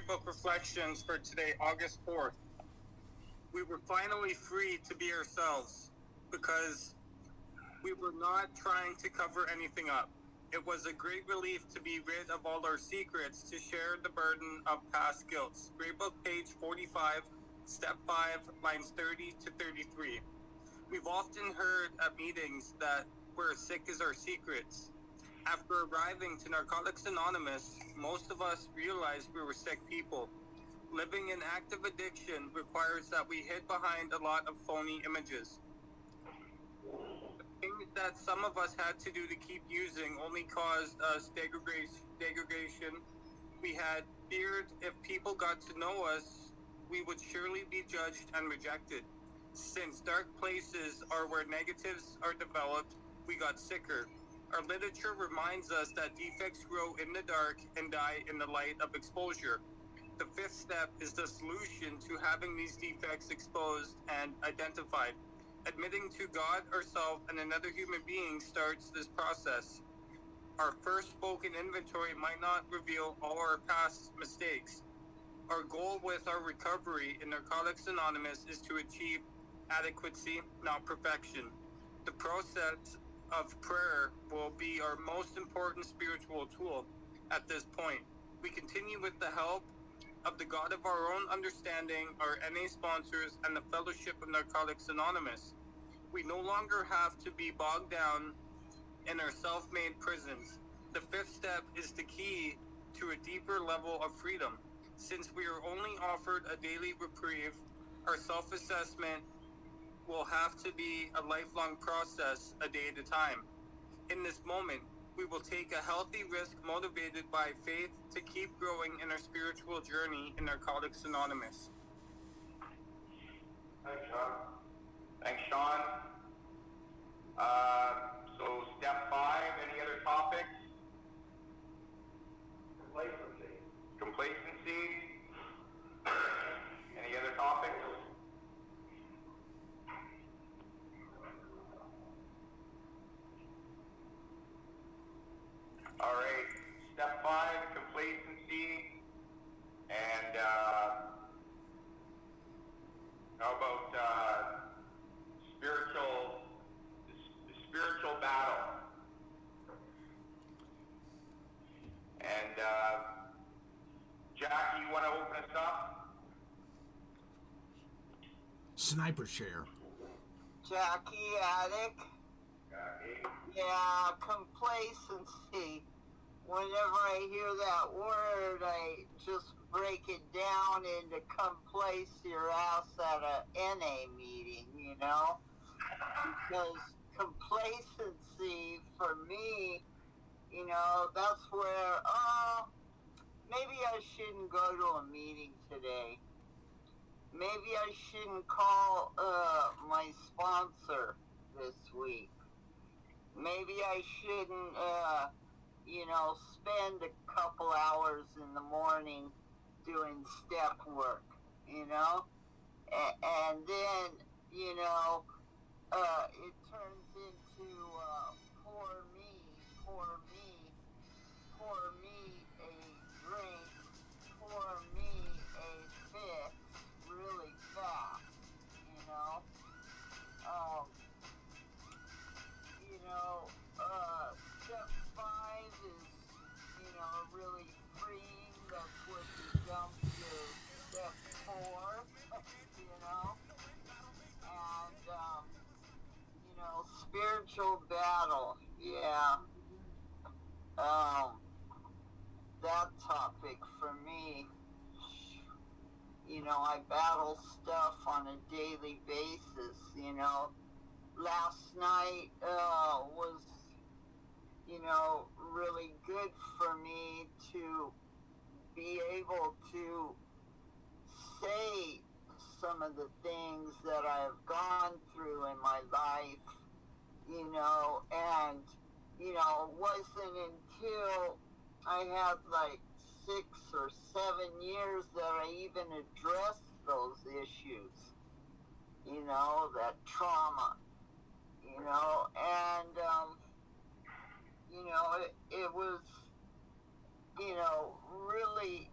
Book Reflections for today, August 4th. We were finally free to be ourselves because we were not trying to cover anything up. It was a great relief to be rid of all our secrets, to share the burden of past guilts. Grey Book, page 45, step 5, lines 30 to 33. We've often heard at meetings that we're as sick as our secrets. After arriving to Narcotics Anonymous, most of us realized we were sick people. Living in active addiction requires that we hid behind a lot of phony images. The things that some of us had to do to keep using only caused us degradation. We had feared if people got to know us, we would surely be judged and rejected. Since dark places are where negatives are developed, we got sicker. Our literature reminds us that defects grow in the dark and die in the light of exposure. The fifth step is the solution to having these defects exposed and identified. Admitting to God, ourselves, and another human being starts this process. Our first spoken inventory might not reveal all our past mistakes. Our goal with our recovery in Narcotics Anonymous is to achieve adequacy, not perfection. The process of prayer will be our most important spiritual tool at this point. We continue with the help of the God of our own understanding, our NA sponsors, and the Fellowship of Narcotics Anonymous. We no longer have to be bogged down in our self-made prisons. The fifth step is the key to a deeper level of freedom. Since we are only offered a daily reprieve, our self-assessment will have to be a lifelong process, a day at a time. In this moment, we will take a healthy risk motivated by faith to keep growing in our spiritual journey in Narcotics Anonymous. Thanks, Sean. Thanks, Sean. So step 5, any other topics? Complacency. Any other topics? All right, step 5, complacency, and how about spiritual battle? And Jackie, you want to open us up? Sniper chair. Jackie, addict. Jackie. Yeah, complacency. Whenever I hear that word, I just break it down into come place your ass at a NA meeting, you know? Because complacency for me, you know, that's where, maybe I shouldn't go to a meeting today. Maybe I shouldn't call my sponsor this week. Maybe I shouldn't, you know, spend a couple hours in the morning doing step work, you know? And then, you know, it turns into pour me a drink, pour me a fix really fast, you know? Step 5 is, you know, really freeing. That's what you jump to step 4, you know? And, you know, spiritual battle, yeah. That topic for me, you know, I battle stuff on a daily basis, you know. Last night was, you know, really good for me to be able to say some of the things that I've gone through in my life, you know, and, you know, it wasn't until I had like 6 or 7 years that I even addressed those issues, you know, that trauma, you know, and, you know, it was, you know, really,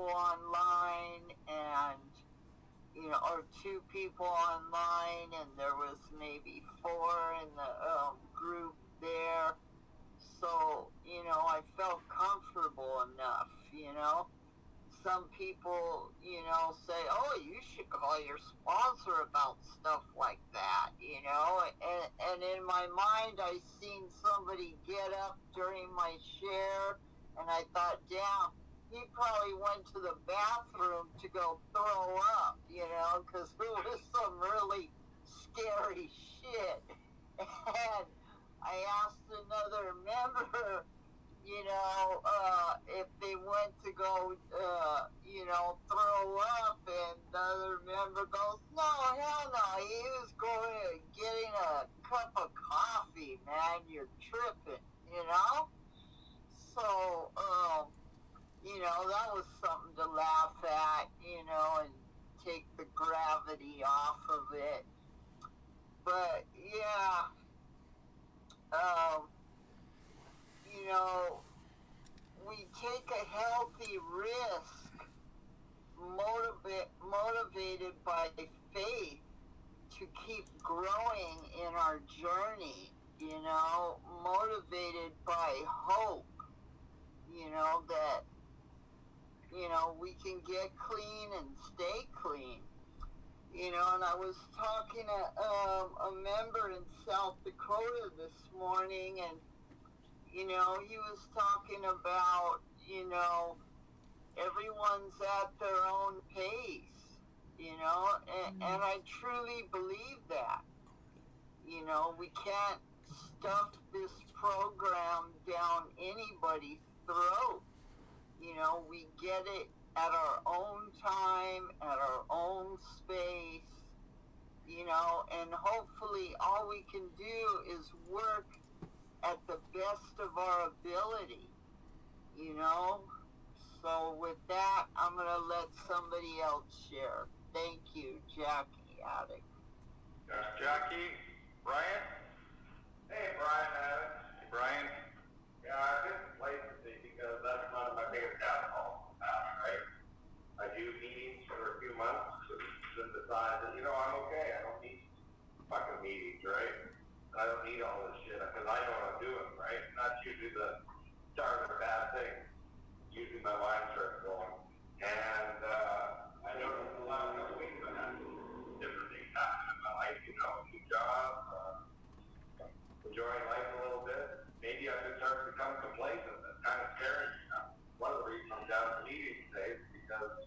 online and, or 2 people online, and there was maybe 4 in the group there. So, I felt comfortable enough, Some people, say, oh, you should call your sponsor about stuff like that, And in my mind, I seen somebody get up during my share, and I thought, damn, he probably went to the bathroom to go throw up, because it was some really scary shit. And I asked another member, if they went to go, throw up, and the other member goes, no, hell no, he was going, getting a cup of coffee, man, you're tripping, So, that was something to laugh at, and take the gravity off of it. But, yeah, we take a healthy risk, motivated by faith to keep growing in our journey, motivated by hope, that, we can get clean and stay clean. And I was talking to a member in South Dakota this morning, and he was talking about, everyone's at their own pace, and I truly believe that. We can't stuff this program down anybody's throat. We get it at our own time, at our own space, and hopefully all we can do is work at the best of our ability, So with that, I'm going to let somebody else share. Thank you, Jackie Attic. Jackie, Brian? Hey, Brian, Hey, Brian. Yeah, I've been complacency because that's one of my biggest downfalls, right? I do meetings for a few months and decide that, I'm okay. I don't need fucking meetings, right? I don't need all this shit because I know what I'm doing, right? And that's usually the start of a bad thing. Usually my mind starts going. And I noticed the last couple weeks I had different things happen in my life, new job, enjoying life a little bit. Maybe I could start to become complacent. That's kind of scary. One of the reasons I'm down to meetings today is because,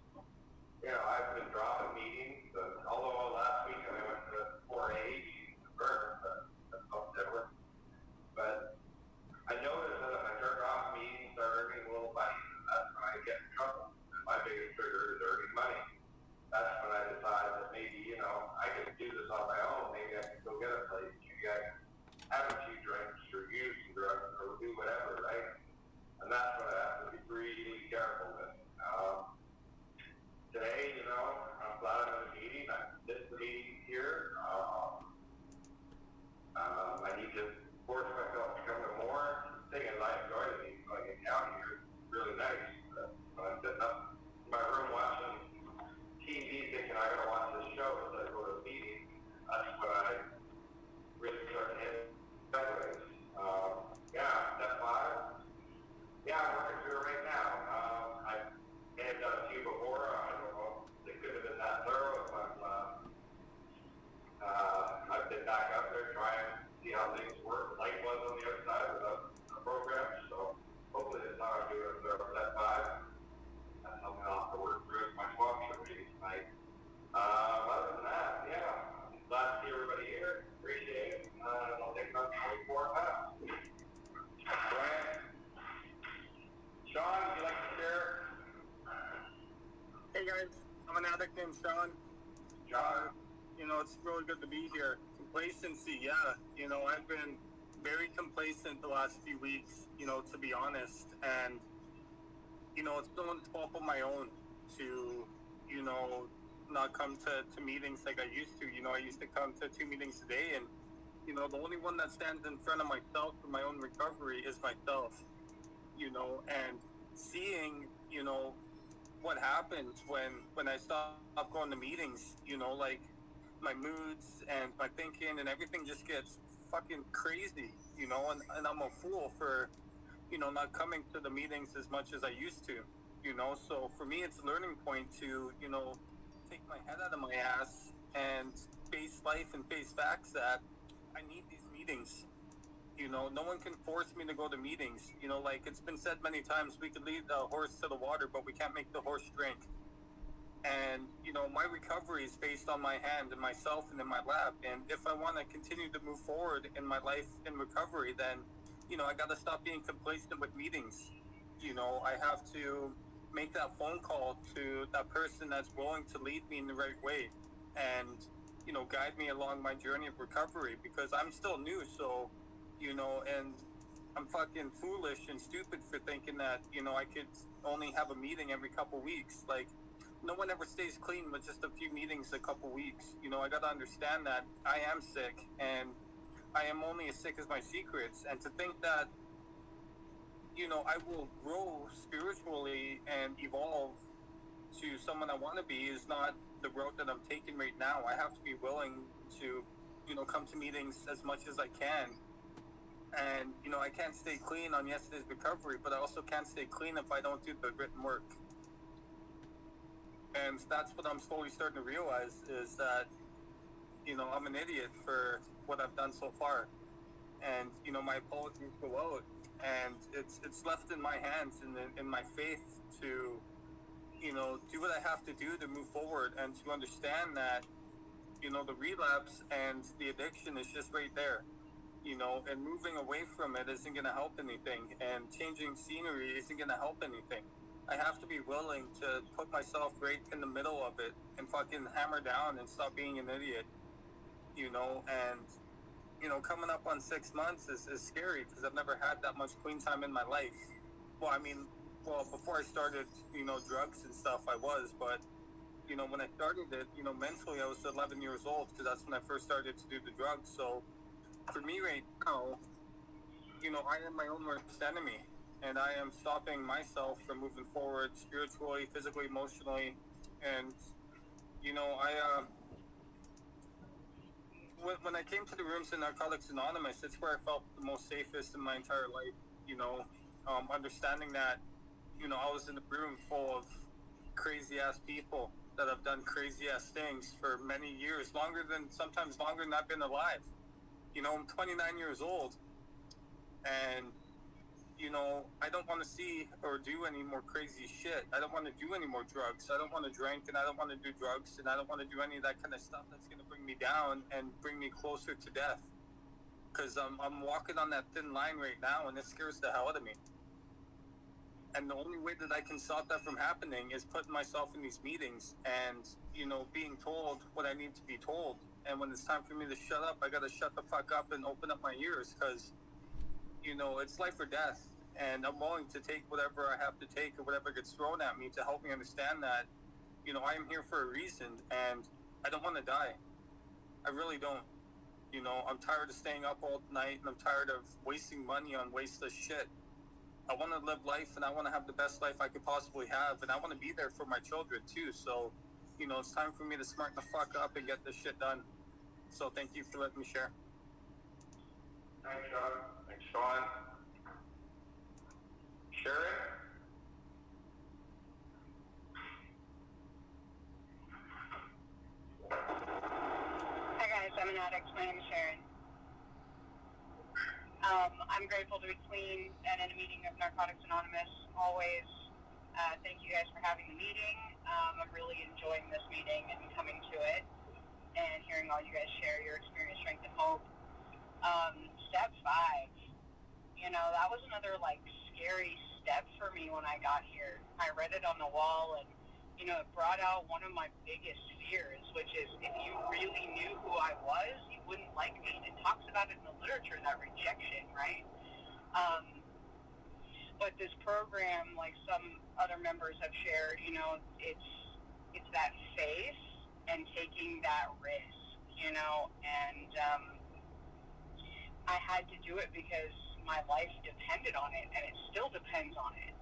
I've been dropping meetings. Although last week I went to 4A meetings in Burn, that's something different. But I noticed that if I turn off meetings, start earning a little money, that's when I get in trouble. And my biggest trigger is earning money. That's when I decide that maybe, I can do this on my own. Maybe I can go get a place. Maybe I can have a few drinks or use some drugs or do whatever, right? And that's what I have to be really careful with. Today, I'm glad I'm in a meeting. This meeting here. I need to force myself to come to more. The thing is, I enjoy the meetings. Like in county here, it's really nice. When I'm sitting up in my room watching TV, thinking I gotta watch this show instead of go to a meeting, that's when I really start to hit sideways. Step 5. Yeah, I'm working through it right now. I may have done a few before. I don't know. They could have been that thorough, but I've been back up there trying to see how things work. Life was on the other side without a program, so hopefully this time I do it for step 5. That's something I'll have to work through as my sponsor meeting tonight. Other than that, I'm glad to see everybody here. Appreciate it. I'll take about 24 minutes. Brian? Sean, would you like to share? Hey guys, I'm an addict named Sean. John? It's really good to be here. Complacency, yeah. I've been very complacent the last few weeks, to be honest. And, it's been a fault of my own to, not come to meetings like I used to. I used to come to 2 meetings a day, and, the only one that stands in front of myself for my own recovery is myself, and seeing, what happens when I stop going to meetings, like my moods and my thinking and everything just gets fucking crazy, and I'm a fool for, not coming to the meetings as much as I used to, so for me it's a learning point to, take my head out of my ass and face life and face facts that I need these meetings. No one can force me to go to meetings. Like it's been said many times, we could lead the horse to the water, but we can't make the horse drink. And, my recovery is based on my hand and myself and in my lab. And if I want to continue to move forward in my life in recovery, then, I got to stop being complacent with meetings. I have to make that phone call to that person that's willing to lead me in the right way and, guide me along my journey of recovery, because I'm still new. So, and I'm fucking foolish and stupid for thinking that, I could only have a meeting every couple weeks. Like, no one ever stays clean with just a few meetings a couple weeks. I gotta understand that I am sick, and I am only as sick as my secrets. And to think that, I will grow spiritually and evolve to someone I want to be is not the road that I'm taking right now. I have to be willing to, come to meetings as much as I can. And, I can't stay clean on yesterday's recovery, but I also can't stay clean if I don't do the written work. And that's what I'm slowly starting to realize is that, I'm an idiot for what I've done so far. And, my apologies go out. And it's left in my hands and in my faith to, do what I have to do to move forward and to understand that, the relapse and the addiction is just right there. And moving away from it isn't going to help anything, and changing scenery isn't going to help anything. I have to be willing to put myself right in the middle of it and fucking hammer down and stop being an idiot, and, coming up on 6 months is scary because I've never had that much clean time in my life. Well, before I started, drugs and stuff, I was, but, when I started it, mentally I was 11 years old because that's when I first started to do the drugs. So, for me right now, I am my own worst enemy, and I am stopping myself from moving forward spiritually, physically, emotionally, and, when I came to the rooms in Narcotics Anonymous, it's where I felt the most safest in my entire life, understanding that, I was in a room full of crazy-ass people that have done crazy-ass things for many years, sometimes longer than I've been alive. I'm 29 years old, and, I don't want to see or do any more crazy shit. I don't want to do any more drugs. I don't want to drink, and I don't want to do drugs, and I don't want to do any of that kind of stuff that's going to bring me down and bring me closer to death. Because I'm walking on that thin line right now, and it scares the hell out of me. And the only way that I can stop that from happening is putting myself in these meetings and, being told what I need to be told. And when it's time for me to shut up, I got to shut the fuck up and open up my ears because, it's life or death. And I'm willing to take whatever I have to take or whatever gets thrown at me to help me understand that, I am here for a reason and I don't want to die. I really don't. I'm tired of staying up all night and I'm tired of wasting money on wasteless shit. I want to live life and I want to have the best life I could possibly have, and I want to be there for my children too. So, it's time for me to smarten the fuck up and get this shit done. So thank you for letting me share. Thanks, Sean. Thanks, Sean. Sharon? Hi guys, I'm an addict. My name is Sharon. I'm grateful to be clean and in a meeting of Narcotics Anonymous always. Thank you guys for having the meeting. I'm really enjoying this meeting and coming to it and hearing all you guys share your experience, strength, and hope. Step 5, that was another scary step for me when I got here. I read it on the wall and, it brought out one of my biggest fears, which is if you really knew who I was, you wouldn't like me. And it talks about it in the literature, that rejection, right? But this program, like some other members have shared, it's that faith and taking that risk, and I had to do it because my life depended on it, and it still depends on it.